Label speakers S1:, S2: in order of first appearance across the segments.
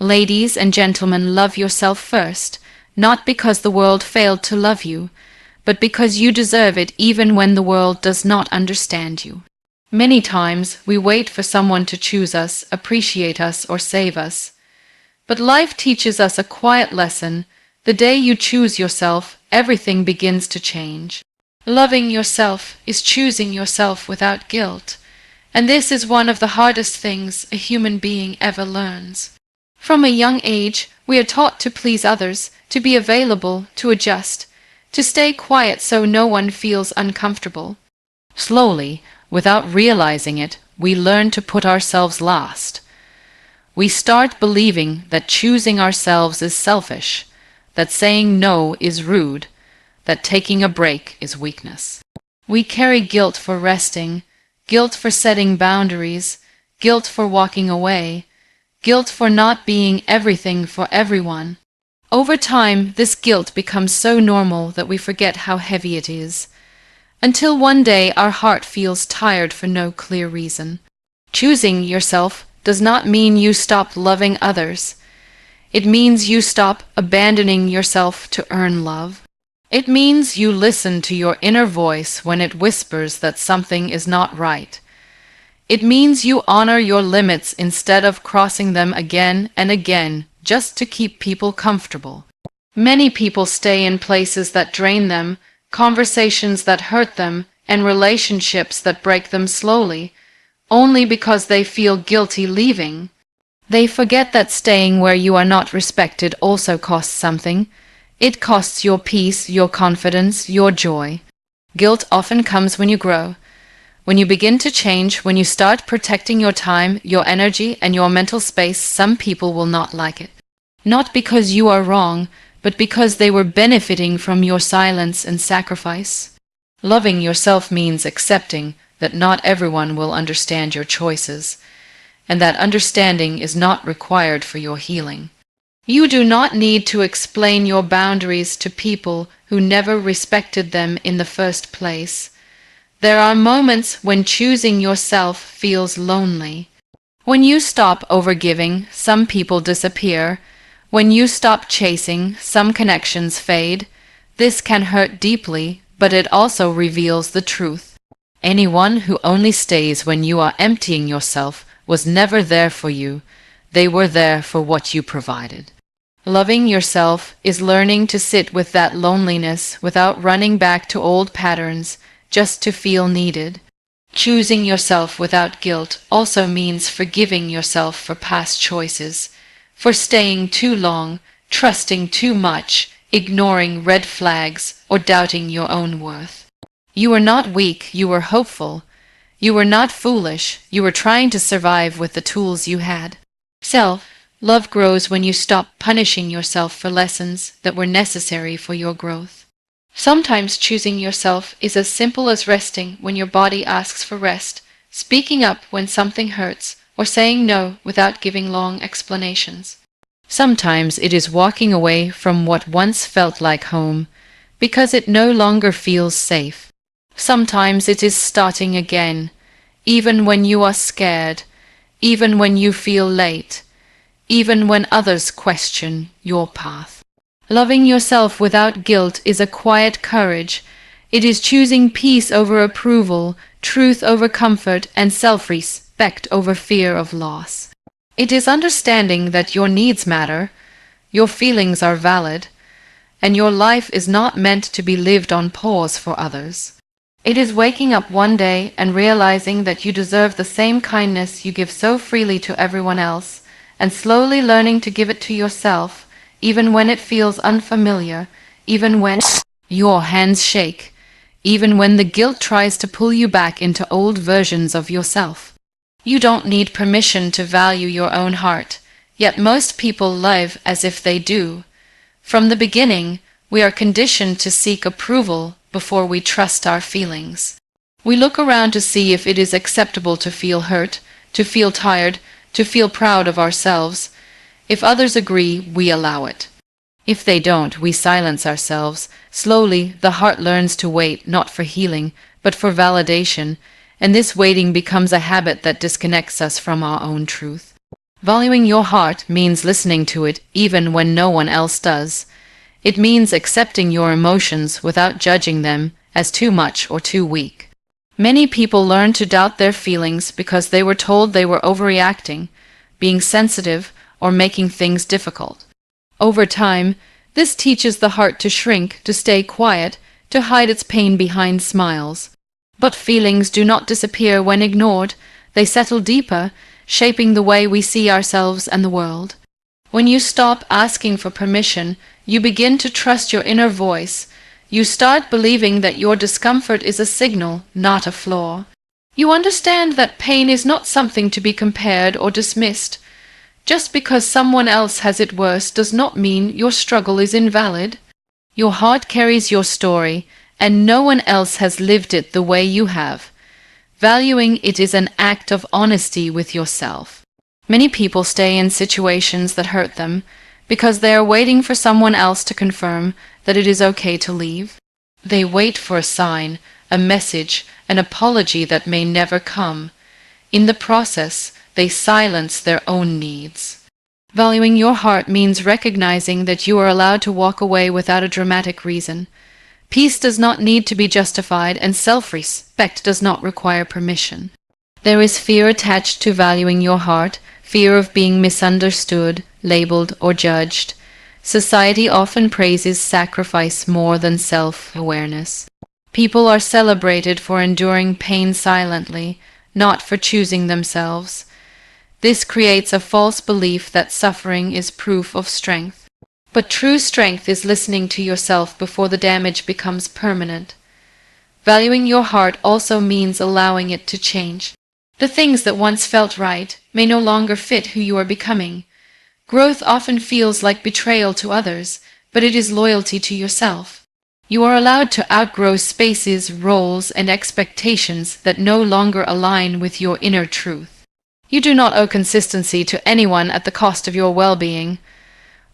S1: Ladies and gentlemen, love yourself first, not because the world failed to love you, but because you deserve it even when the world does not understand you. Many times we wait for someone to choose us, appreciate us, or save us. But life teaches us a quiet lesson. The day you choose yourself, everything begins to change. Loving yourself is choosing yourself without guilt, and this is one of the hardest things a human being ever learns. From a young age, we are taught to please others, to be available, to adjust, to stay quiet so no one feels uncomfortable. Slowly, without realizing it, we learn to put ourselves last. We start believing that choosing ourselves is selfish, that saying no is rude, that taking a break is weakness. We carry guilt for resting, guilt for setting boundaries, guilt for walking away, guilt for not being everything for everyone. Over time, this guilt becomes so normal that we forget how heavy it is, until one day our heart feels tired for no clear reason. Choosing yourself does not mean you stop loving others. It means you stop abandoning yourself to earn love. It means you listen to your inner voice when it whispers that something is not right. It means you honor your limits instead of crossing them again and again just to keep people comfortable. Many people stay in places that drain them, conversations that hurt them, and relationships that break them slowly, only because they feel guilty leaving. They forget that staying where you are not respected also costs something. It costs your peace, your confidence, your joy. Guilt often comes when you grow. When you begin to change, when you start protecting your time, your energy, and your mental space, some people will not like it. Not because you are wrong, but because they were benefiting from your silence and sacrifice. Loving yourself means accepting that not everyone will understand your choices, and that understanding is not required for your healing. You do not need to explain your boundaries to people who never respected them in the first place. There are moments when choosing yourself feels lonely. When you stop overgiving, some people disappear. When you stop chasing, some connections fade. This can hurt deeply, but it also reveals the truth. Anyone who only stays when you are emptying yourself was never there for you. They were there for what you provided. Loving yourself is learning to sit with that loneliness without running back to old patterns just to feel needed. Choosing yourself without guilt also means forgiving yourself for past choices, for staying too long, trusting too much, ignoring red flags, or doubting your own worth. You were not weak, you were hopeful. You were not foolish, you were trying to survive with the tools you had. Self-love grows when you stop punishing yourself for lessons that were necessary for your growth. Sometimes choosing yourself is as simple as resting when your body asks for rest, speaking up when something hurts, or saying no without giving long explanations. Sometimes it is walking away from what once felt like home, because it no longer feels safe. Sometimes it is starting again, even when you are scared, even when you feel late, even when others question your path. Loving yourself without guilt is a quiet courage. It is choosing peace over approval, truth over comfort, and self-respect over fear of loss. It is understanding that your needs matter, your feelings are valid, and your life is not meant to be lived on pause for others. It is waking up one day and realizing that you deserve the same kindness you give so freely to everyone else, and slowly learning to give it to yourself, even when it feels unfamiliar, even when your hands shake, even when the guilt tries to pull you back into old versions of yourself. You don't need permission to value your own heart, yet most people live as if they do. From the beginning, we are conditioned to seek approval before we trust our feelings. We look around to see if it is acceptable to feel hurt, to feel tired, to feel proud of ourselves. If others agree, we allow it. If they don't, we silence ourselves. Slowly, the heart learns to wait not for healing, but for validation, and this waiting becomes a habit that disconnects us from our own truth. Valuing your heart means listening to it even when no one else does. It means accepting your emotions without judging them as too much or too weak. Many people learn to doubt their feelings because they were told they were overreacting, being sensitive, or making things difficult. Over time, this teaches the heart to shrink, to stay quiet, to hide its pain behind smiles. But feelings do not disappear when ignored. They settle deeper, shaping the way we see ourselves and the world. When you stop asking for permission, you begin to trust your inner voice. You start believing that your discomfort is a signal, not a flaw. You understand that pain is not something to be compared or dismissed. Just because someone else has it worse does not mean your struggle is invalid. Your heart carries your story, and no one else has lived it the way you have. Valuing it is an act of honesty with yourself. Many people stay in situations that hurt them because they are waiting for someone else to confirm that it is okay to leave. They wait for a sign, a message, an apology that may never come. In the process, they silence their own needs. Valuing your heart means recognizing that you are allowed to walk away without a dramatic reason. Peace does not need to be justified, and self-respect does not require permission. There is fear attached to valuing your heart, fear of being misunderstood, labeled, or judged. Society often praises sacrifice more than self-awareness. People are celebrated for enduring pain silently, not for choosing themselves. This creates a false belief that suffering is proof of strength. But true strength is listening to yourself before the damage becomes permanent. Valuing your heart also means allowing it to change. The things that once felt right may no longer fit who you are becoming. Growth often feels like betrayal to others, but it is loyalty to yourself. You are allowed to outgrow spaces, roles, and expectations that no longer align with your inner truth. You do not owe consistency to anyone at the cost of your well-being.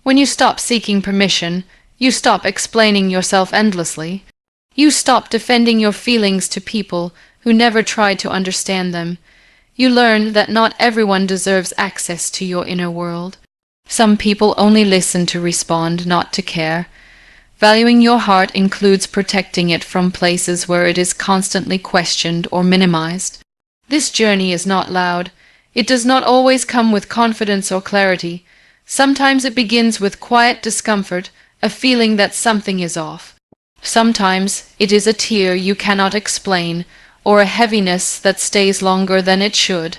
S1: When you stop seeking permission, you stop explaining yourself endlessly. You stop defending your feelings to people who never tried to understand them. You learn that not everyone deserves access to your inner world. Some people only listen to respond, not to care. Valuing your heart includes protecting it from places where it is constantly questioned or minimized. This journey is not loud. It does not always come with confidence or clarity. Sometimes it begins with quiet discomfort, a feeling that something is off. Sometimes it is a tear you cannot explain, or a heaviness that stays longer than it should.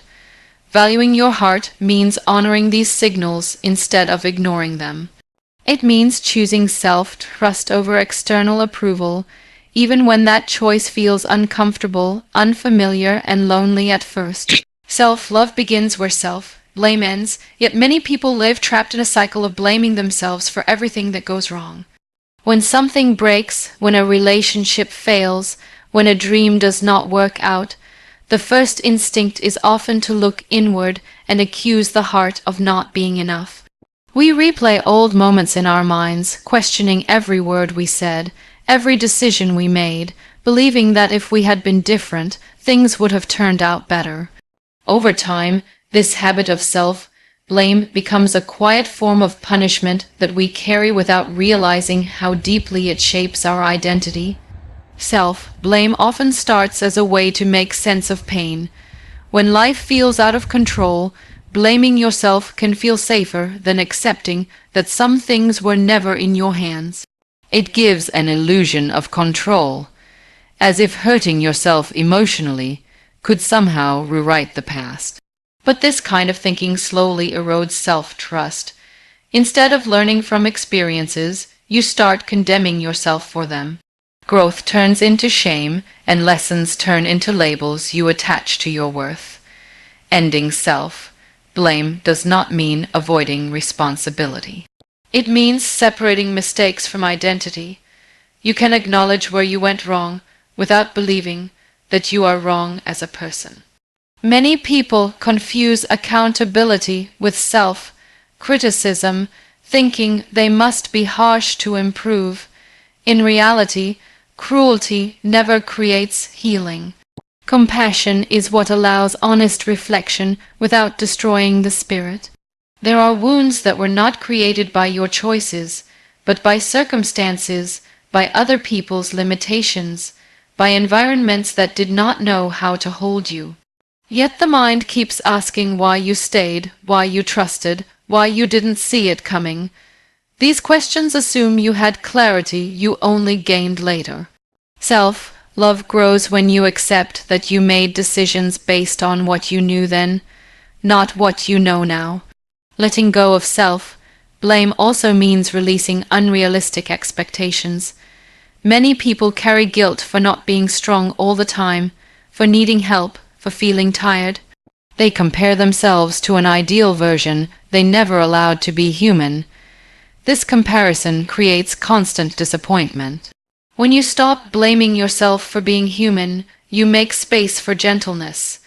S1: Valuing your heart means honoring these signals instead of ignoring them. It means choosing self-trust over external approval, even when that choice feels uncomfortable, unfamiliar, and lonely at first. Self-love begins where self-blame ends, yet many people live trapped in a cycle of blaming themselves for everything that goes wrong. When something breaks, when a relationship fails, when a dream does not work out, the first instinct is often to look inward and accuse the heart of not being enough. We replay old moments in our minds, questioning every word we said, every decision we made, believing that if we had been different, things would have turned out better. Over time, this habit of self-blame becomes a quiet form of punishment that we carry without realizing how deeply it shapes our identity. Self-blame often starts as a way to make sense of pain. When life feels out of control, blaming yourself can feel safer than accepting that some things were never in your hands. It gives an illusion of control, as if hurting yourself emotionally could somehow rewrite the past. But this kind of thinking slowly erodes self-trust. Instead of learning from experiences, you start condemning yourself for them. Growth turns into shame, and lessons turn into labels you attach to your worth. Ending self-blame does not mean avoiding responsibility. It means separating mistakes from identity. You can acknowledge where you went wrong without believing that you are wrong as a person. Many people confuse accountability with self-criticism, thinking they must be harsh to improve. In reality, cruelty never creates healing. Compassion is what allows honest reflection without destroying the spirit. There are wounds that were not created by your choices, but by circumstances, by other people's limitations, by environments that did not know how to hold you. Yet the mind keeps asking why you stayed, why you trusted, why you didn't see it coming. These questions assume you had clarity you only gained later. Self-love grows when you accept that you made decisions based on what you knew then, not what you know now. Letting go of self-blame also means releasing unrealistic expectations. Many people carry guilt for not being strong all the time, for needing help, for feeling tired. They compare themselves to an ideal version they never allowed to be human. This comparison creates constant disappointment. When you stop blaming yourself for being human, you make space for gentleness.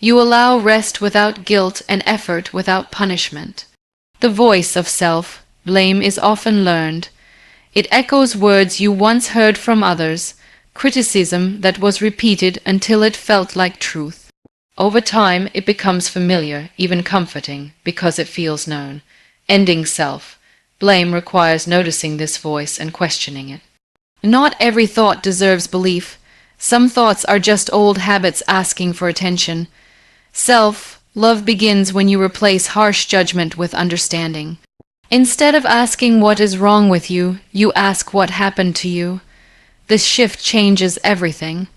S1: You allow rest without guilt and effort without punishment. The voice of self-blame is often learned. It echoes words you once heard from others, criticism that was repeated until it felt like truth. Over time, it becomes familiar, even comforting, because it feels known. Ending self-blame requires noticing this voice and questioning it. Not every thought deserves belief. Some thoughts are just old habits asking for attention. Self-love begins when you replace harsh judgment with understanding. Instead of asking what is wrong with you, you ask what happened to you. This shift changes everything.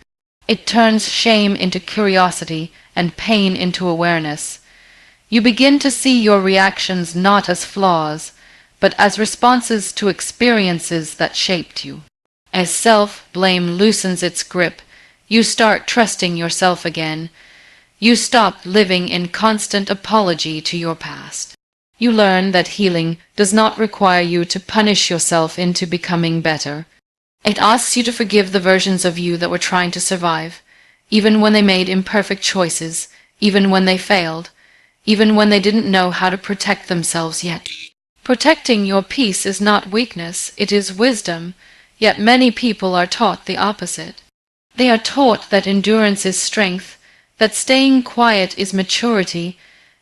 S1: It turns shame into curiosity and pain into awareness. You begin to see your reactions not as flaws, but as responses to experiences that shaped you. As self-blame loosens its grip, you start trusting yourself again. You stop living in constant apology to your past. You learn that healing does not require you to punish yourself into becoming better. It asks you to forgive the versions of you that were trying to survive, even when they made imperfect choices, even when they failed, even when they didn't know how to protect themselves yet. Protecting your peace is not weakness, it is wisdom, yet many people are taught the opposite. They are taught that endurance is strength, that staying quiet is maturity,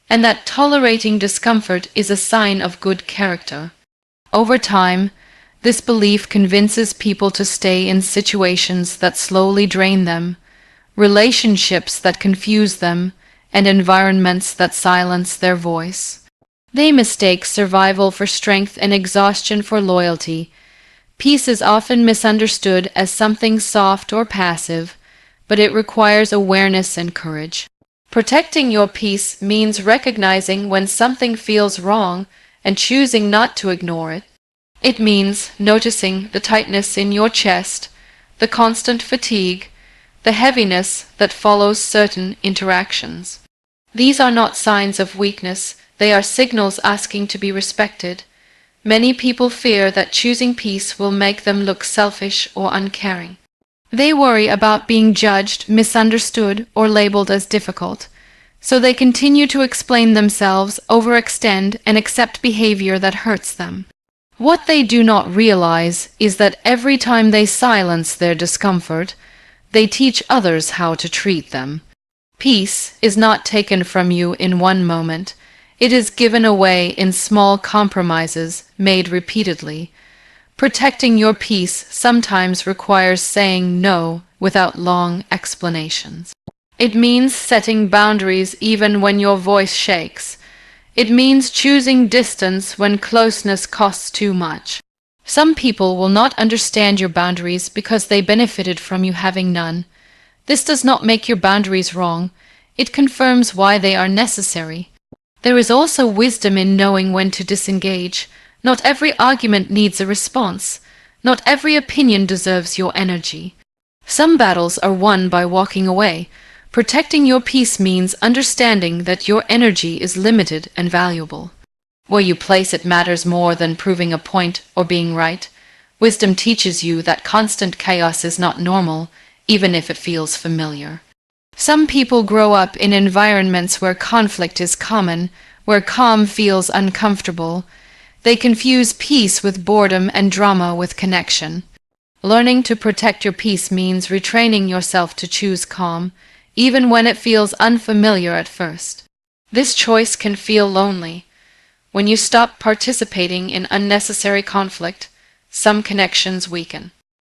S1: and that tolerating discomfort is a sign of good character. Over time, this belief convinces people to stay in situations that slowly drain them, relationships that confuse them, and environments that silence their voice. They mistake survival for strength and exhaustion for loyalty. Peace is often misunderstood as something soft or passive, but it requires awareness and courage. Protecting your peace means recognizing when something feels wrong and choosing not to ignore it. It means noticing the tightness in your chest, the constant fatigue, the heaviness that follows certain interactions. These are not signs of weakness, they are signals asking to be respected. Many people fear that choosing peace will make them look selfish or uncaring. They worry about being judged, misunderstood, or labeled as difficult, so they continue to explain themselves, overextend, and accept behavior that hurts them. What they do not realize is that every time they silence their discomfort, they teach others how to treat them. Peace is not taken from you in one moment. It is given away in small compromises made repeatedly. Protecting your peace sometimes requires saying no without long explanations. It means setting boundaries even when your voice shakes. It means choosing distance when closeness costs too much. Some people will not understand your boundaries because they benefited from you having none. This does not make your boundaries wrong. It confirms why they are necessary. There is also wisdom in knowing when to disengage. Not every argument needs a response. Not every opinion deserves your energy. Some battles are won by walking away. Protecting your peace means understanding that your energy is limited and valuable. Where you place it matters more than proving a point or being right. Wisdom teaches you that constant chaos is not normal, even if it feels familiar. Some people grow up in environments where conflict is common, where calm feels uncomfortable. They confuse peace with boredom and drama with connection. Learning to protect your peace means retraining yourself to choose calm, even when it feels unfamiliar at first. This choice can feel lonely. When you stop participating in unnecessary conflict, some connections weaken.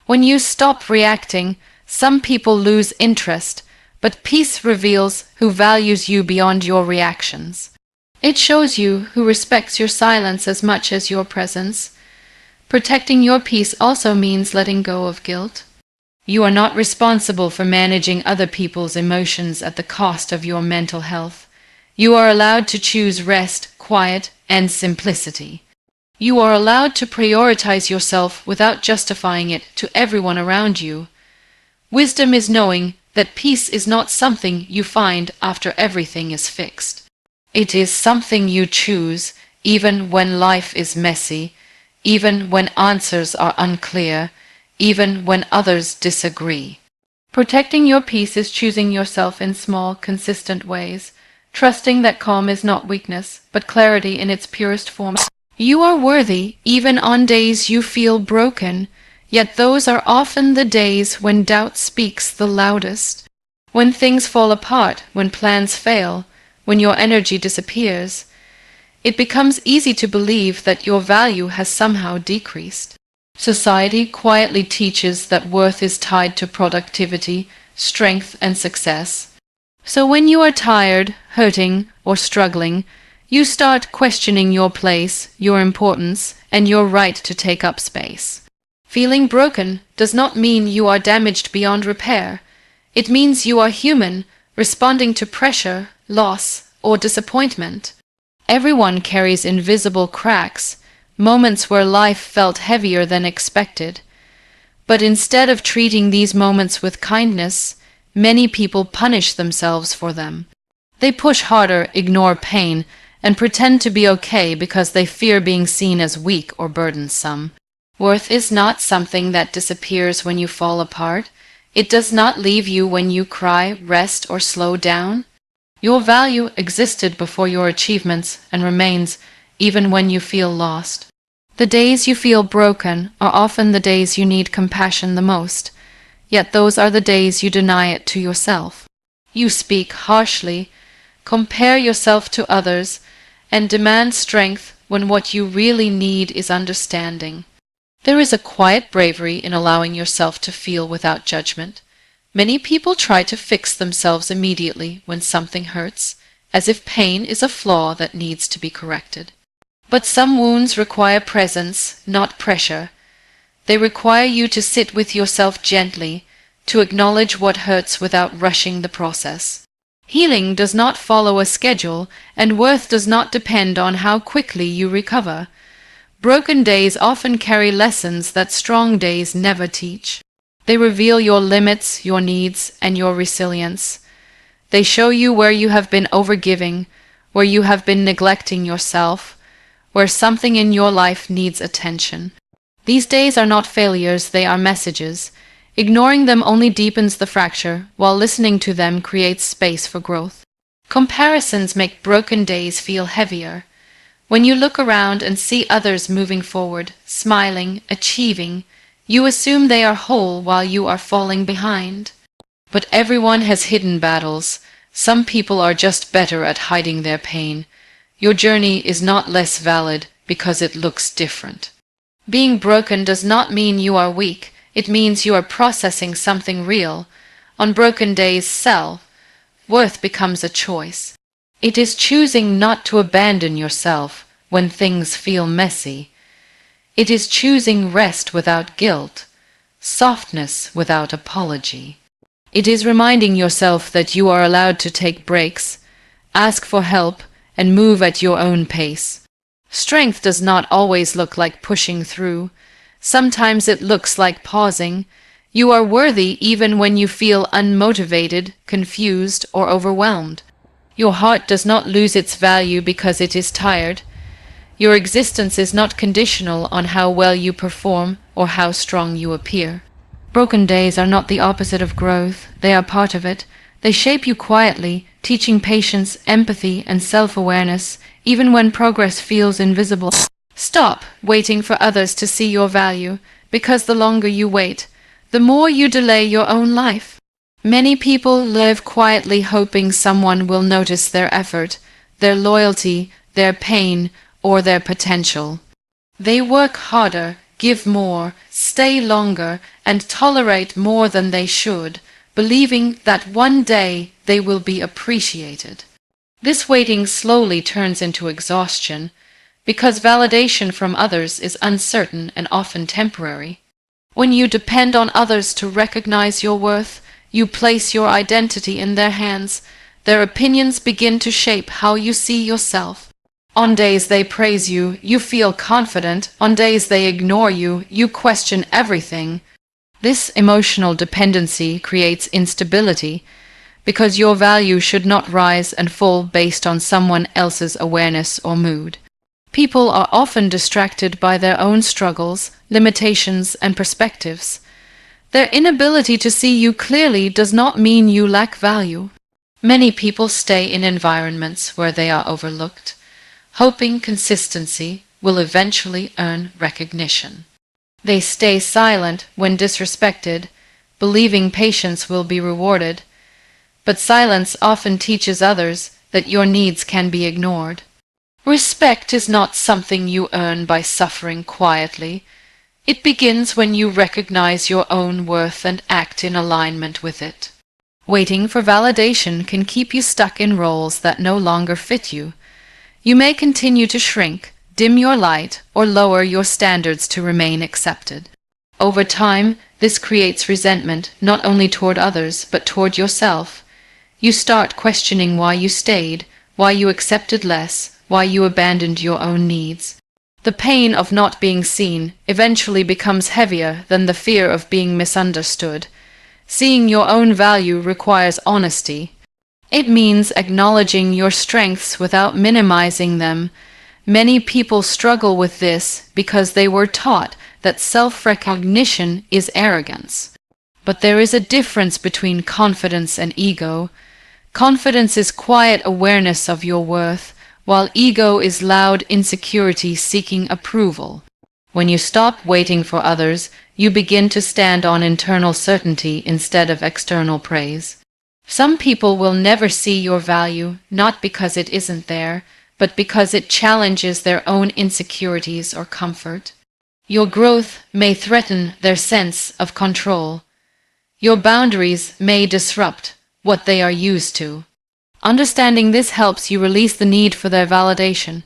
S1: When you stop reacting, some people lose interest, but peace reveals who values you beyond your reactions. It shows you who respects your silence as much as your presence. Protecting your peace also means letting go of guilt. You are not responsible for managing other people's emotions at the cost of your mental health. You are allowed to choose rest, quiet, and simplicity. You are allowed to prioritize yourself without justifying it to everyone around you. Wisdom is knowing that peace is not something you find after everything is fixed. It is something you choose even when life is messy, even when answers are unclear, even when others disagree. Protecting your peace is choosing yourself in small, consistent ways, trusting that calm is not weakness, but clarity in its purest form. You are worthy even on days you feel broken, yet those are often the days when doubt speaks the loudest. When things fall apart, when plans fail, when your energy disappears, it becomes easy to believe that your value has somehow decreased. Society quietly teaches that worth is tied to productivity, strength, and success. So when you are tired, hurting, or struggling, you start questioning your place, your importance, and your right to take up space. Feeling broken does not mean you are damaged beyond repair. It means you are human, responding to pressure, loss, or disappointment. Everyone carries invisible cracks, moments where life felt heavier than expected. But instead of treating these moments with kindness, many people punish themselves for them. They push harder, ignore pain, and pretend to be okay because they fear being seen as weak or burdensome. Worth is not something that disappears when you fall apart. It does not leave you when you cry, rest, or slow down. Your value existed before your achievements and remains even when you feel lost. The days you feel broken are often the days you need compassion the most, yet those are the days you deny it to yourself. You speak harshly, compare yourself to others, and demand strength when what you really need is understanding. There is a quiet bravery in allowing yourself to feel without judgment. Many people try to fix themselves immediately when something hurts, as if pain is a flaw that needs to be corrected. But some wounds require presence, not pressure. They require you to sit with yourself gently, to acknowledge what hurts without rushing the process. Healing does not follow a schedule, and worth does not depend on how quickly you recover. Broken days often carry lessons that strong days never teach. They reveal your limits, your needs, and your resilience. They show you where you have been overgiving, where you have been neglecting yourself, where something in your life needs attention. These days are not failures, they are messages. Ignoring them only deepens the fracture, while listening to them creates space for growth. Comparisons make broken days feel heavier. When you look around and see others moving forward, smiling, achieving, you assume they are whole while you are falling behind. But everyone has hidden battles. Some people are just better at hiding their pain. Your journey is not less valid because it looks different. Being broken does not mean you are weak. It means you are processing something real. On broken days, worth becomes a choice. It is choosing not to abandon yourself when things feel messy. It is choosing rest without guilt, softness without apology. It is reminding yourself that you are allowed to take breaks, ask for help, and move at your own pace. Strength does not always look like pushing through. Sometimes it looks like pausing. You are worthy even when you feel unmotivated, confused, or overwhelmed. Your heart does not lose its value because it is tired. Your existence is not conditional on how well you perform or how strong you appear. Broken days are not the opposite of growth. They are part of it. They shape you quietly, teaching patience, empathy, and self-awareness, even when progress feels invisible. Stop waiting for others to see your value, because the longer you wait, the more you delay your own life. Many people live quietly hoping someone will notice their effort, their loyalty, their pain, or their potential. They work harder, give more, stay longer, and tolerate more than they should, believing that one day they will be appreciated. This waiting slowly turns into exhaustion, because validation from others is uncertain and often temporary. When you depend on others to recognize your worth, you place your identity in their hands. Their opinions begin to shape how you see yourself. On days they praise you, you feel confident. On days they ignore you, you question everything. This emotional dependency creates instability, because your value should not rise and fall based on someone else's awareness or mood. People are often distracted by their own struggles, limitations, and perspectives. Their inability to see you clearly does not mean you lack value. Many people stay in environments where they are overlooked, hoping consistency will eventually earn recognition. They stay silent when disrespected, believing patience will be rewarded, but silence often teaches others that your needs can be ignored. Respect is not something you earn by suffering quietly. It begins when you recognize your own worth and act in alignment with it. Waiting for validation can keep you stuck in roles that no longer fit you. You may continue to shrink, dim your light, or lower your standards to remain accepted. Over time, this creates resentment not only toward others but toward yourself. You start questioning why you stayed, why you accepted less, why you abandoned your own needs. The pain of not being seen eventually becomes heavier than the fear of being misunderstood. Seeing your own value requires honesty. It means acknowledging your strengths without minimizing them. Many people struggle with this because they were taught that self-recognition is arrogance. But there is a difference between confidence and ego. Confidence is quiet awareness of your worth, while ego is loud insecurity seeking approval. When you stop waiting for others, you begin to stand on internal certainty instead of external praise. Some people will never see your value, not because it isn't there, but because it challenges their own insecurities or comfort. Your growth may threaten their sense of control. Your boundaries may disrupt what they are used to. Understanding this helps you release the need for their validation.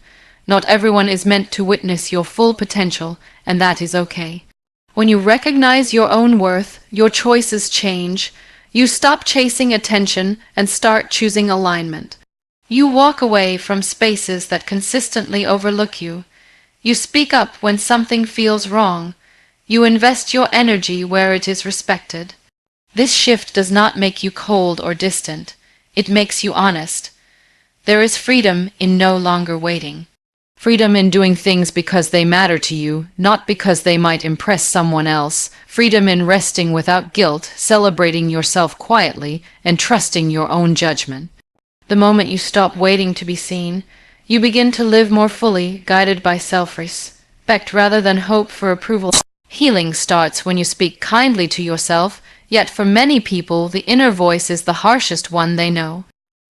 S1: Not everyone is meant to witness your full potential, and that is okay. When you recognize your own worth, your choices change. You stop chasing attention and start choosing alignment. You walk away from spaces that consistently overlook you. You speak up when something feels wrong. You invest your energy where it is respected. This shift does not make you cold or distant. It makes you honest. There is freedom in no longer waiting. Freedom in doing things because they matter to you, not because they might impress someone else. Freedom in resting without guilt, celebrating yourself quietly, and trusting your own judgment. The moment you stop waiting to be seen, you begin to live more fully, guided by self-respect rather than hope for approval. Healing starts when you speak kindly to yourself, yet for many people the inner voice is the harshest one they know.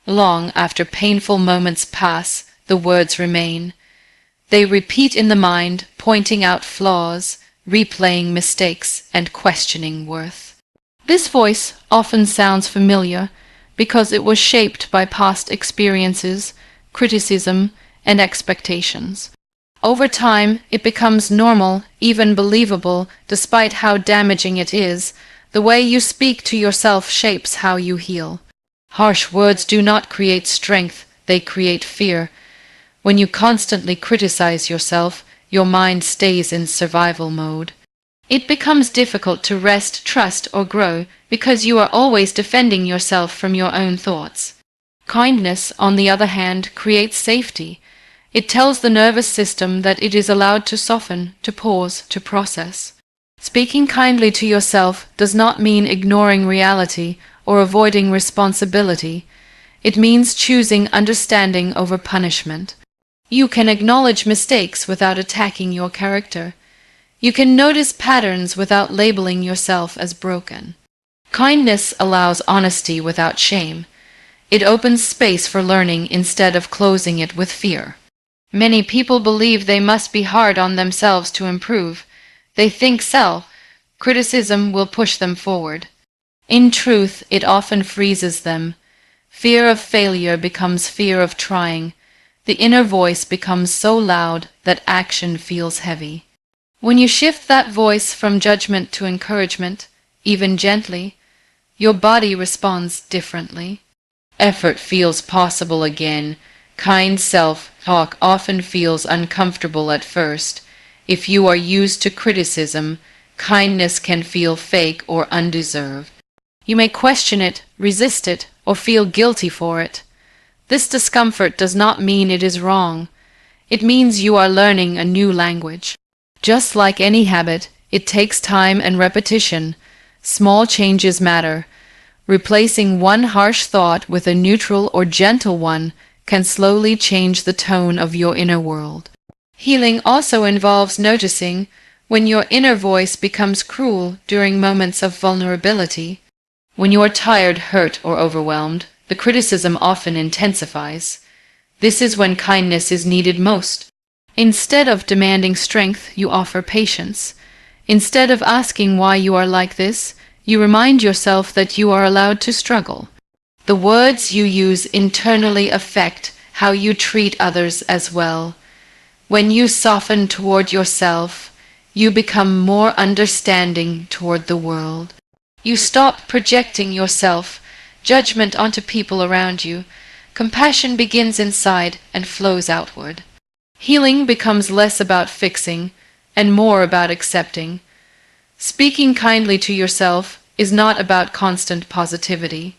S1: Long after painful moments pass, the words remain. They repeat in the mind, pointing out flaws, replaying mistakes, and questioning worth. This voice often sounds familiar because it was shaped by past experiences, criticism, and expectations. Over time, it becomes normal, even believable, despite how damaging it is. The way you speak to yourself shapes how you heal. Harsh words do not create strength, they create fear. When you constantly criticize yourself, your mind stays in survival mode. It becomes difficult to rest, trust, or grow because you are always defending yourself from your own thoughts. Kindness, on the other hand, creates safety. It tells the nervous system that it is allowed to soften, to pause, to process. Speaking kindly to yourself does not mean ignoring reality or avoiding responsibility. It means choosing understanding over punishment. You can acknowledge mistakes without attacking your character. You can notice patterns without labeling yourself as broken. Kindness allows honesty without shame. It opens space for learning instead of closing it with fear. Many people believe they must be hard on themselves to improve. They think self-criticism will push them forward. In truth, it often freezes them. Fear of failure becomes fear of trying. The inner voice becomes so loud that action feels heavy. When you shift that voice from judgment to encouragement, even gently, your body responds differently. Effort feels possible again. Kind self-talk often feels uncomfortable at first. If you are used to criticism, kindness can feel fake or undeserved. You may question it, resist it, or feel guilty for it. This discomfort does not mean it is wrong. It means you are learning a new language. Just like any habit, it takes time and repetition. Small changes matter. Replacing one harsh thought with a neutral or gentle one can slowly change the tone of your inner world. Healing also involves noticing when your inner voice becomes cruel during moments of vulnerability. When you are tired, hurt, or overwhelmed, the criticism often intensifies. This is when kindness is needed most. Instead of demanding strength, you offer patience. Instead of asking why you are like this, you remind yourself that you are allowed to struggle. The words you use internally affect how you treat others as well. When you soften toward yourself, you become more understanding toward the world. You stop projecting judgment onto people around you. Compassion begins inside and flows outward. Healing becomes less about fixing and more about accepting. Speaking kindly to yourself is not about constant positivity.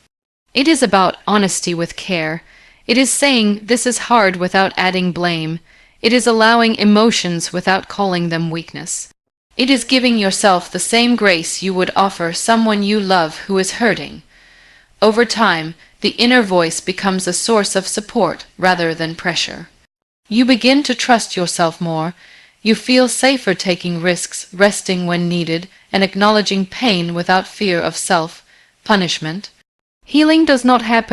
S1: It is about honesty with care. It is saying this is hard without adding blame. It is allowing emotions without calling them weakness. It is giving yourself the same grace you would offer someone you love who is hurting. Over time, the inner voice becomes a source of support rather than pressure. You begin to trust yourself more. You feel safer taking risks, resting when needed, and acknowledging pain without fear of self-punishment. Healing does not happen